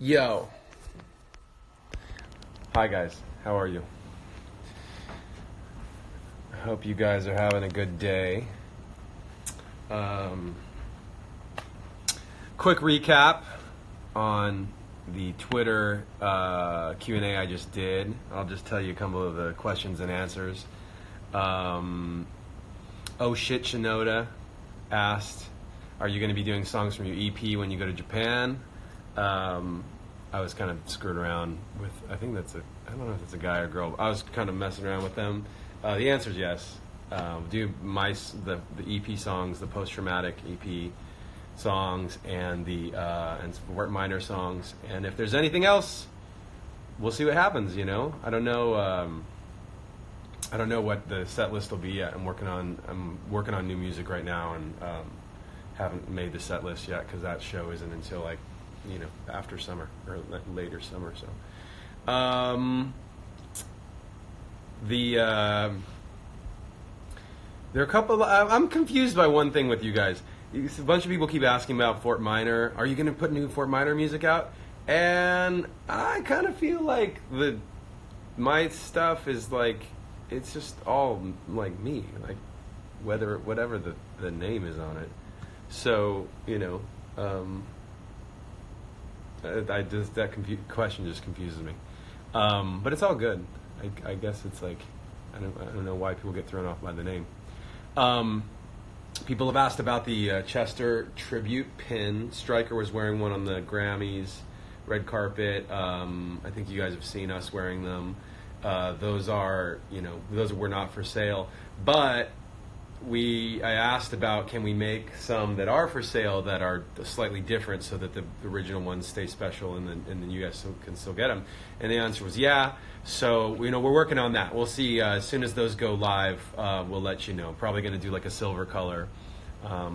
Yo. Hi guys, how are you? I hope you guys are having a good day. Quick recap on the Twitter Q&A I just did. I'll just tell you a couple of the questions and answers. Oh shit, Shinoda asked, are you going to be doing songs from your EP when you go to Japan? I was kind of screwed around with, I don't know if it's a guy or girl, I was kind of messing around with them. The answer is yes. Do the EP songs, the post-traumatic EP songs, and the Fort Minor songs. And if there's anything else, we'll see what happens, you know? I don't know what the set list will be yet. I'm working on new music right now, and haven't made the set list yet because that show isn't until after summer or later summer. So there are a couple. I'm confused by one thing with you guys. A bunch of people keep asking about Fort Minor. Are you going to put new Fort Minor music out? And I kind of feel like my stuff is like, it's just all like me, like whatever the name is on it. So question just confuses me. But it's all good. I guess it's like, I don't know why people get thrown off by the name. People have asked about the Chester tribute pin. Stryker was wearing one on the Grammys red carpet. I think you guys have seen us wearing them. Those were not for sale. But I asked about, can we make some that are for sale that are slightly different so that the original ones stay special and then you guys can still get them? And the answer was yeah. So we're working on that. We'll see. As soon as those go live, we'll let you know. Probably going to do like a silver color, a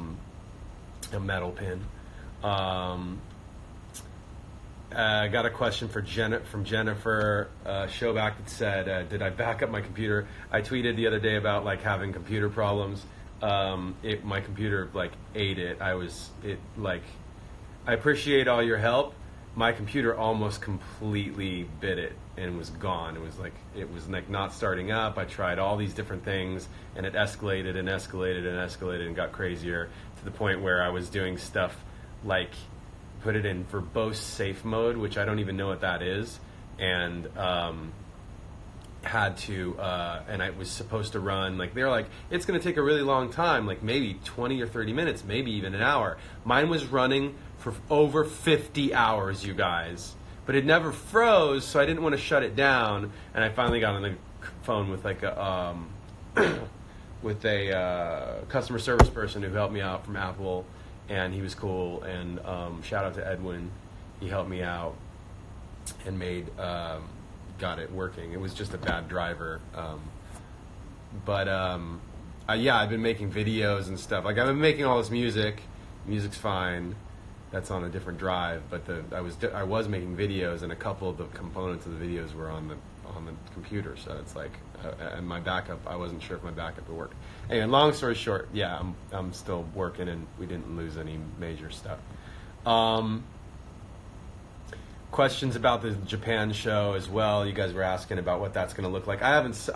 metal pin. I got a question from Jennifer Showback that said, did I back up my computer? I tweeted the other day about having computer problems. My computer ate it. I appreciate all your help. My computer almost completely bit it and was gone. It was not starting up. I tried all these different things and it escalated and escalated and escalated and got crazier to the point where I was doing stuff like put it in verbose safe mode, which I don't even know what that is, and had to, and I was supposed to run, they're like, it's going to take a really long time, maybe 20 or 30 minutes, maybe even an hour. Mine was running for over 50 hours, you guys, but it never froze, so I didn't want to shut it down, and I finally got on the phone with a customer service person who helped me out from Apple. And he was cool, and shout out to Edwin. He helped me out and got it working. It was just a bad driver. I've been making videos and stuff. I've been making all this music. Music's fine. That's on a different drive. But I was making videos, and a couple of the components of the videos were on the computer. So it's and my backup, I wasn't sure if my backup would work. Anyway, long story short, yeah, I'm still working, and we didn't lose any major stuff. Questions about the Japan show as well. You guys were asking about what that's going to look like. I haven't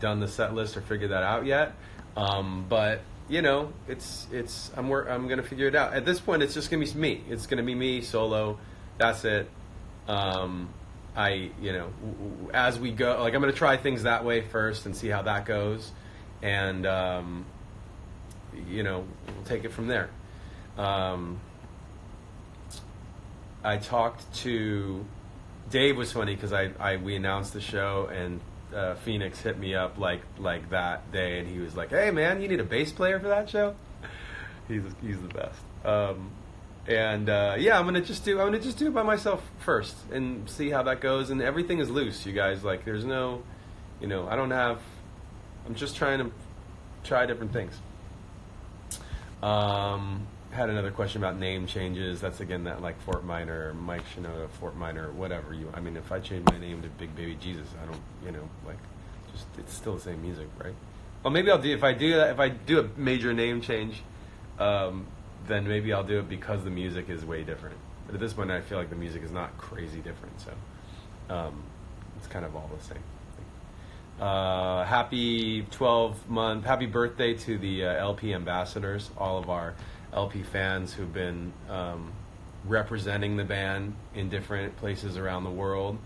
done the set list or figured that out yet. But it's I'm going to figure it out. At this point, it's just going to be me. It's going to be me solo. That's it. As we go, I'm going to try things that way first and see how that goes, and we'll take it from there. I talked to Dave. Was funny because we announced the show, and Phoenix hit me up like that day, and he was like, "Hey man, you need a bass player for that show?" He's the best. I'm gonna just do it by myself first and see how that goes. And everything is loose, you guys. There's no, I'm just trying to try different things. Had another question about name changes. That's again that Fort Minor, Mike Shinoda, Fort Minor, whatever you. I mean, if I change my name to Big Baby Jesus, I don't, just it's still the same music, right? Well, maybe I'll do if I do a major name change. Then maybe I'll do it because the music is way different. But at this point, I feel like the music is not crazy different, so it's kind of all the same. Happy 12-month, happy birthday to the LP ambassadors, all of our LP fans who've been representing the band in different places around the world.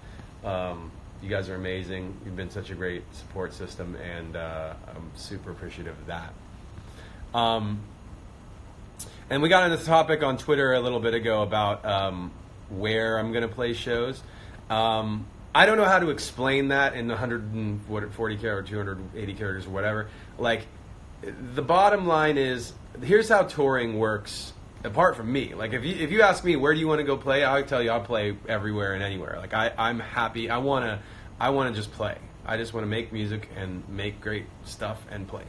You guys are amazing. You've been such a great support system, and I'm super appreciative of that. And we got into the topic on Twitter a little bit ago about where I'm going to play shows. I don't know how to explain that in 140 characters or 280 characters or whatever. Like, the bottom line is, here's how touring works apart from me. Like, if you ask me where do you want to go play, I'll tell you I'll play everywhere and anywhere. Like, I'm happy. I want to just play. I just want to make music and make great stuff and play.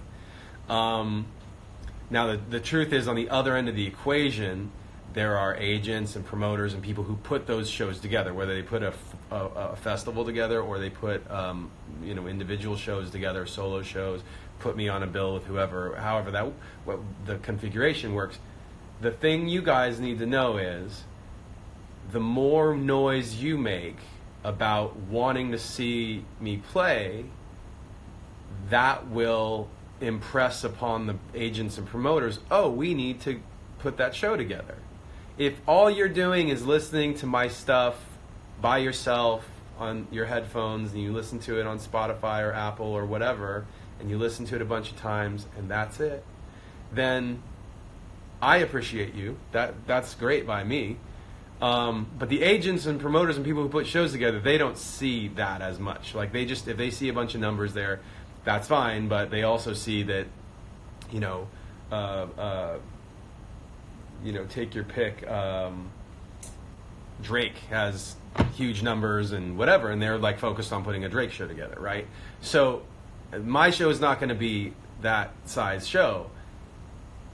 Now, the truth is, on the other end of the equation, there are agents and promoters and people who put those shows together, whether they put a festival together or they put individual shows together, solo shows, put me on a bill with whoever, however what the configuration works. The thing you guys need to know is the more noise you make about wanting to see me play, that will impress upon the agents and promoters, oh, we need to put that show together. If all you're doing is listening to my stuff by yourself on your headphones and you listen to it on Spotify or Apple or whatever, and you listen to it a bunch of times and that's it, then I appreciate you. That's great by me. But the agents and promoters and people who put shows together, they don't see that as much. Like, if they see a bunch of numbers there, that's fine, but they also see that, take your pick. Drake has huge numbers and whatever, and they're like focused on putting a Drake show together, right? So my show is not going to be that size show.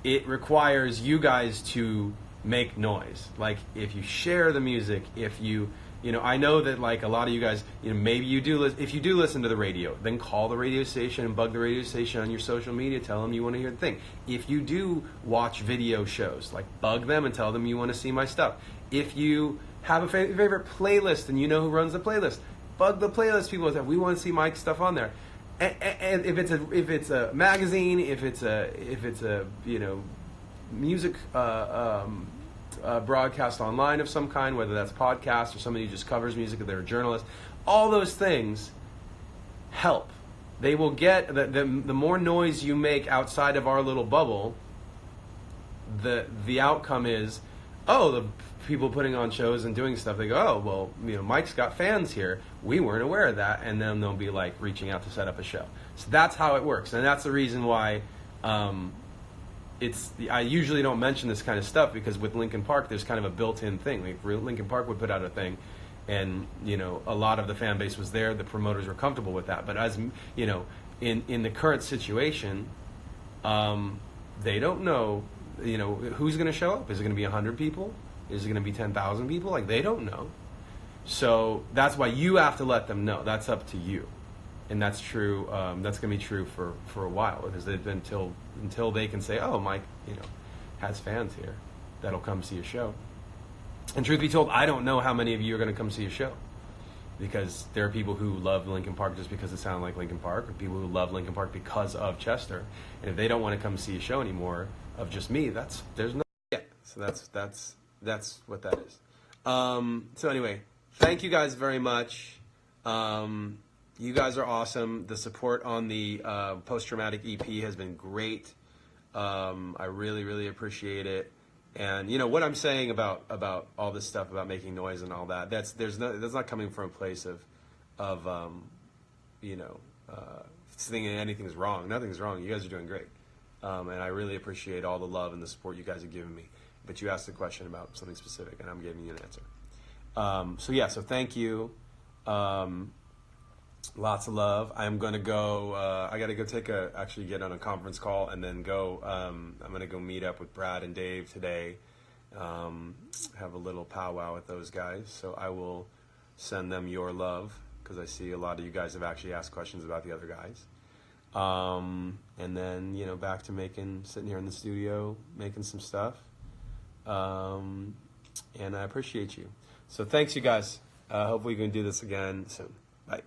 It requires you guys to make noise. Like, if you share the music, if you I know that, like, a lot of you guys, maybe you do, if you do listen to the radio, then call the radio station and bug the radio station on your social media, tell them you want to hear the thing. If you do watch video shows, like, bug them and tell them you want to see my stuff. If you have a favorite playlist and you know who runs the playlist, bug the playlist people that we want to see my stuff on there. And if it's a magazine, if it's a music broadcast online of some kind, whether that's podcast or somebody who just covers music or they're a journalist, all those things help. They will get the more noise you make outside of our little bubble, the outcome is, oh, the people putting on shows and doing stuff, they go, oh, well, Mike's got fans here. We weren't aware of that. And then they'll be like reaching out to set up a show. So that's how it works. And that's the reason why I usually don't mention this kind of stuff, because with Linkin Park, there's kind of a built-in thing. Like, Linkin Park would put out a thing, and a lot of the fan base was there. The promoters were comfortable with that. But as in the current situation, they don't know, who's going to show up. Is it going to be 100 people? Is it going to be 10,000 people? Like, they don't know. So that's why you have to let them know. That's up to you. And that's true. That's going to be true for a while, because they've been until they can say, "Oh, Mike, has fans here that'll come see a show." And truth be told, I don't know how many of you are going to come see a show, because there are people who love Linkin Park just because it sounds like Linkin Park, or people who love Linkin Park because of Chester. And if they don't want to come see a show anymore of just me, there's no. Yeah. So that's what that is. So anyway, thank you guys very much. You guys are awesome. The support on the post-traumatic EP has been great. I really, really appreciate it. And what I'm saying about all this stuff about making noise and all that, that's not coming from a place of thinking anything's wrong. Nothing's wrong. You guys are doing great. And I really appreciate all the love and the support you guys have given me. But you asked a question about something specific, and I'm giving you an answer. So thank you. Lots of love. I'm going to go, I got to go get on a conference call and then go, I'm going to go meet up with Brad and Dave today, have a little powwow with those guys. So I will send them your love, because I see a lot of you guys have actually asked questions about the other guys. And then, back to sitting here in the studio, making some stuff. And I appreciate you. So thanks, you guys. Hopefully we can do this again soon. Bye.